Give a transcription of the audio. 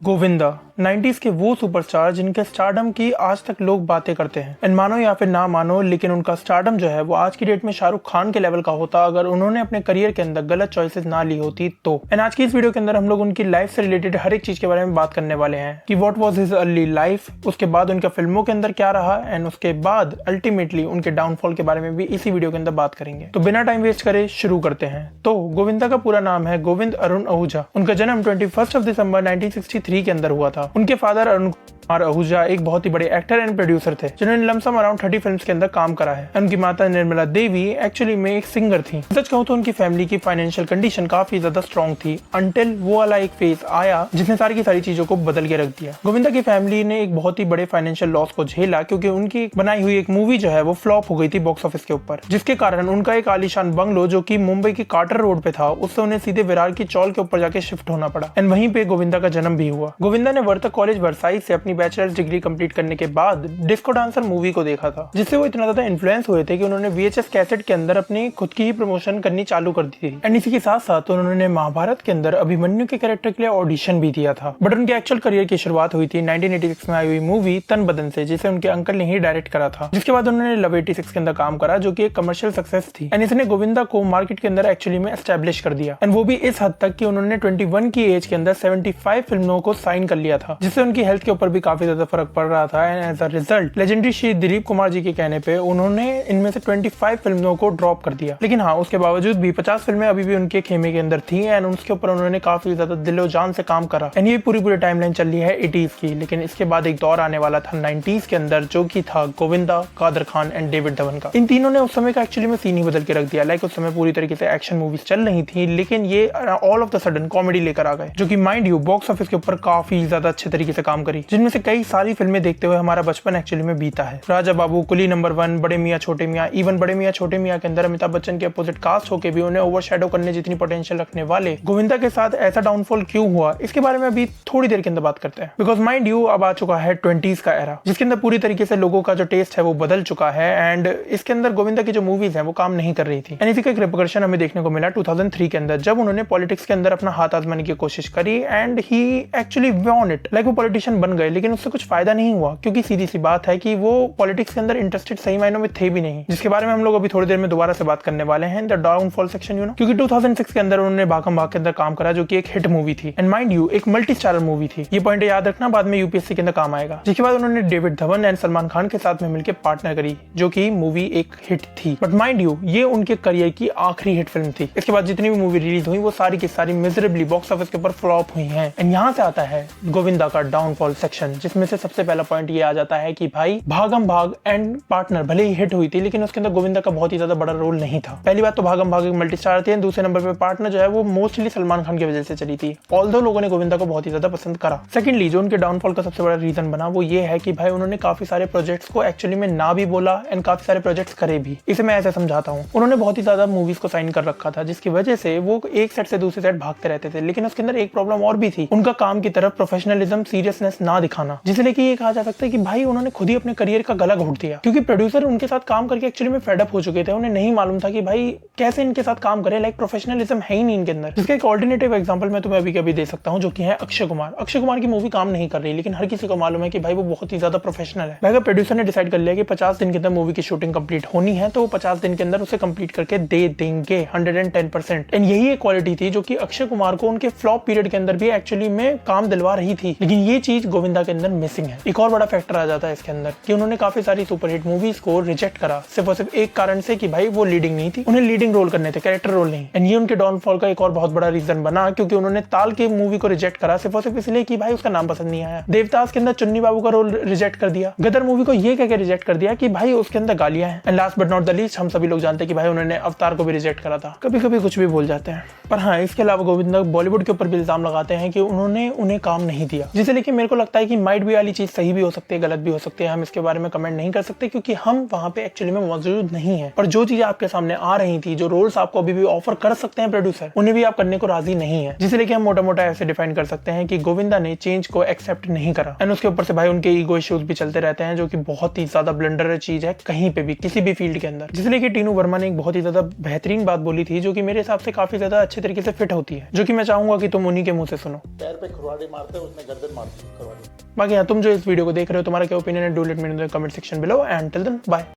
Govinda 90s के वो superstar जिनके स्टारडम की आज तक लोग बातें करते हैं। एंड मानो या फिर ना मानो, लेकिन उनका स्टारडम जो है वो आज की डेट में शाहरुख खान के लेवल का होता अगर उन्होंने अपने करियर के अंदर गलत चॉइसेस ना ली होती तो। एंड आज की इस वीडियो के अंदर हम लोग उनकी लाइफ से रिलेटेड हर एक चीज के बारे में बात करने वाले हैं कि what was his early life, उसके बाद उनका फिल्मों के अंदर क्या रहा एंड उसके बाद अल्टीमेटली उनके डाउनफॉल के बारे में भी इसी वीडियो के अंदर बात करेंगे। तो बिना टाइम वेस्ट करे शुरू करते हैं। तो गोविंदा का पूरा नाम है गोविंद अरुण आहूजा। उनका जन्म 21 दिसंबर 1963 के अंदर हुआ था। उनके फादर अरुण कुमार आहूजा एक बहुत ही बड़े एक्टर एंड प्रोड्यूसर थे जिन्होंने लमसम अराउंड 30 फिल्म्स के अंदर काम करा है। उनकी माता निर्मला देवी एक्चुअली में एक सिंगर थी। सच कहूं तो उनकी फैमिली की फाइनेंशियल कंडीशन काफी ज्यादा स्ट्रॉन्ग थी अंटिल वो वाला एक फेज आया जिसने सारी की सारी चीजों को बदल के रख दिया। गोविंदा की फैमिली ने एक बहुत ही बड़े फाइनेंशियल लॉस को झेला क्योंकि उनकी बनाई हुई एक मूवी जो है वो फ्लॉप हो गई थी बॉक्स ऑफिस के ऊपर, जिसके कारण उनका एक आलीशान बंगलो जो कि मुंबई की कार्टर रोड पे था उससे उन्हें सीधे विरार की चौल के ऊपर जाके शिफ्ट होना पड़ा। एंड वहीं पे गोविंदा का जन्म भी हुआ। गोविंदा ने वर्तक कॉलेज वर्साई से अपनी बैचलर्स डिग्री कंप्लीट करने के बाद डिस्को डांसर मूवी को देखा था, जिससे वो इतना ज्यादा इन्फ्लुएंस हुए थे कि उन्होंने VHS कैसेट के अंदर अपनी खुद की ही प्रमोशन करनी चालू कर दी थी। एंड इसी के साथ साथ उन्होंने महाभारत के अंदर अभिमन्यु के कैरेक्टर के लिए ऑडिशन भी दिया था। बट उनके एक्चुअल करियर की शुरुआत हुई थी 1986 में आई हुई मूवी तन बदन से, जिसे उनके अंकल ने ही डायरेक्ट करा था। जिसके बाद उन्होंने लव 86 के अंदर काम करा जो कि एक कमर्शियल सक्सेस थी। एंड इसने गोविंदा को मार्केट के अंदर एक्चुअली में एस्टैब्लिश कर दिया। एंड वो भी इस हद तक कि उन्होंने 21 की एज के अंदर 75 फिल्मों को साइन कर लिया था, जिससे उनकी हेल्थ के ऊपर भी काफी ज्यादा फर्क पड़ रहा था। And as a result legendary Shri Dilip Kumar ji के कहने पे उन्होंने इनमें से 25 फिल्मों को ड्रॉप कर दिया। लेकिन हाँ, उसके बावजूद भी 50 फिल्में अभी भी उनके खेमे के अंदर थी एंड उसके ऊपर उन्होंने काफी ज्यादा दिलो जान से काम करा। एंड ये पूरी टाइमलाइन चल रही है 80s की। लेकिन इसके बाद एक दौर आने वाला था 90s के अंदर जो कि था गोविंदा, कादर खान एंड डेविड धवन का। इन तीनों ने उस समय का एक्चुअली में सीन ही बदल के रख दिया। लाइक उस समय पूरी तरीके से एक्शन मूवीज चल रही थी, लेकिन ये all of the sudden comedy लेकर आ गए जो कि माइंड यू बॉक्स ऑफिस के ऊपर काफी ज्यादा अच्छे तरीके से काम करी, जिनमें से कई सारी फिल्में देखते हुए हमारा बचपन एक्चुअली में बीता है। राजा बाबू, कुली नंबर 1, बड़े मियां छोटे मियां, इवन बड़े मियां छोटे मियां के अंदर अमिताभ बच्चन के अपोजिट कास्ट होकर भी उन्हें ओवरशैडो करने जितनी पोटेंशियल रखने वाले गोविंदा के साथ ऐसा डाउनफॉल क्यों हुआ, इसके बारे में अभी थोड़ी देर के अंदर बात करते हैं। बिकॉज माइंड यू अब आ चुका है 20s का एरा, जिसके अंदर पूरी तरीके से लोगों का जो टेस्ट है वो बदल चुका है। एंड इसके अंदर गोविंदा की जो मूवीज है वो काम नहीं कर रही थी। एंड इसी का एक रिपरकशन हमें देखने को मिला 2003 के अंदर, जब उन्होंने पॉलिटिक्स के अंदर अपना हाथ आजमाने की कोशिश करी and he actually won it. Like वो पॉलिटिशियन बन गए, लेकिन उससे कुछ फायदा नहीं हुआ क्योंकि सीधी सी बात है कि वो पॉलिटिक्स के अंदर इंटरेस्टेड सही मायनों में थे भी नहीं, जिसके बारे में हम लोग अभी थोड़ी देर में दोबारा से बात करने वाले हैं, the downfall section you know. क्योंकि 2006 के अंदर उन्होंने भागम भाग के अंदर काम करा जो कि एक हिट मूवी थी। एंड माइंड यू एक मल्टी स्टारर मूवी थी, ये पॉइंट याद रखना, बाद में UPSC के अंदर काम आएगा। जिसके बाद उन्होंने डेविड धवन एंड सलमान खान के साथ में मिलकर पार्टनर करी जो कि मूवी एक हिट थी। बट माइंड यू ये उनके करियर की आखिरी हिट फिल्म थी। इसके बाद जितनी भी मूवी रिलीज हुई वो सारी की सारी मिजरेबली बॉक्स ऑफिस के ऊपर फ्लॉप हुई हैं। एंड यहाँ से आता है गोविंदा का डाउनफॉल सेक्शन, जिसमें से सबसे पहला पॉइंट ये आ जाता है कि भाई भागम भाग एंड पार्टनर भले ही हिट हुई थी, लेकिन उसके अंदर गोविंदा का बहुत ही ज्यादा बड़ा रोल नहीं था। पहली बात तो भागम भाग एक मल्टी स्टार थी, दूसरे नंबर पे पार्टनर जो है वो मोस्टली सलमान खान की वजह से चली थी, ऑल्दो लोगों ने गोविंदा को बहुत ही ज्यादा पसंद करा। सेकंडली जो उनके डाउनफॉल का सबसे बड़ा रीजन बना वो ये है कि भाई उन्होंने काफी सारे प्रोजेक्ट्स को एक्चुअली में ना भी बोला एंड काफी सारे प्रोजेक्ट्स करे भी। इसे मैं ऐसे समझाता हूँ, उन्होंने बहुत ही ज्यादा मूवीज को साइन कर रखा था जिसकी वजह से वो एक सेट से दूसरे सेट भागते रहते थे। लेकिन उसके अंदर एक प्रॉब्लम और भी थी, उनका काम की तरफ प्रोफेशनलिज्म, सीरियसनेस ना दिखाना, जिसे लेके ये कहा जा सकता है कि भाई उन्होंने खुद ही अपने करियर का गला घोट दिया। क्योंकि प्रोड्यूसर उनके साथ काम करके एक्चुअली में फेड अप हो चुके थे, उन्हें नहीं मालूम था कि भाई कैसे इनके साथ काम करें। लाइक प्रोफेशनलिज्म है ही नहीं इनके अंदर। इसका एक ऑल्टरनेटिव एग्जांपल मैं तुम्हें अभी कभी दे सकता हूं जो कि है अक्षय कुमार। अक्षय कुमार की मूवी काम नहीं कर रही, लेकिन हर किसी को मालूम है कि भाई वो बहुत ही ज्यादा प्रोफेशनल है। अगर प्रोड्यूसर ने डिसाइड कर लिया कि 50 दिन के अंदर मूवी की शूटिंग कंप्लीट होनी है तो वो 50 दिन के अंदर उसे कंप्लीट करके दे देंगे 110%। एंड यही एक क्वालिटी थी जो कि अक्षय कुमार को उनके फ्लॉप पीरियड के अंदर भी एक्चुअली में काम दिलवा रही थी। लेकिन ये चीज गोविंदा के अंदर मिसिंग है। एक और बड़ा फैक्टर आ जाता है इसके अंदर कि उन्होंने काफी सारी सुपरहिट मूवीज को रिजेक्ट करा सिर्फ और सिर्फ एक कारण से कि भाई वो लीडिंग नहीं थी, उन्हें लीडिंग रोल करने थे, कैरेक्टर रोल नहीं। एंड ये उनके डाउनफॉल का एक और बहुत बड़ा रीजन बना क्योंकि उन्होंने ताल की मूवी को रिजेक्ट करा सिर्फ और सिर्फ इसलिए कि भाई उसका नाम पसंद नहीं आया। देवदास के अंदर चुन्नी बाबू का रोल रिजेक्ट कर दिया। गदर मूवी को ये कहकर रिजेक्ट कर दिया कि भाई उसके अंदर गालियां हैं। And last but not the least हम सभी लोग जानते हैं कि भाई उन्होंने अवतार को भी रिजेक्ट करा था। कभी कभी कुछ भी बोल जाते हैं। पर हाँ, इसके अलावा गोविंदा बॉलीवुड के ऊपर भी इल्जाम लगाते हैं कि उन्होंने उन्हें काम नहीं दिया, जिसे लेके मेरे को लगता है कि माइट भी वाली चीज सही भी हो सकती है, गलत भी हो सकती है, हम इसके बारे में कमेंट नहीं कर सकते क्योंकि हम वहां पे एक्चुअली में मौजूद नहीं है। पर जो चीजें आपके सामने आ रही थी, जो रोल्स आपको अभी भी ऑफर कर सकते हैं प्रोड्यूसर, उन्हें भी आप करने को राजी नहीं है, जिसे लेके हम मोटा मोटा ऐसे डिफाइन कर सकते हैं कि गोविंदा ने चेंज को एक्सेप्ट नहीं करा। एंड उसके ऊपर से भाई उनके ईगो इश्यूज भी चलते रहते हैं, जो कि बहुत ही ज्यादा ब्लंडर चीज है कहीं पे भी, किसी भी फील्ड के अंदर। जिसे लेके टीनू वर्मा ने एक बहुत ही ज्यादा बेहतरीन बात बोली थी, जो कि मेरे हिसाब से काफी ज्यादा अच्छे तरीके से फिट होती है, जो कि मैं चाहूंगा कि तुम उन्हीं के मुंह से सुनो। पैर पे खुरवाड़ी मारते हैं, उसने गर्दन मारती खुरवाड़ी। बाकी तुम जो इस वीडियो को देख रहे हो, तुम्हारा क्या ओपिनियन है, do let me know in the comment section below and till then bye.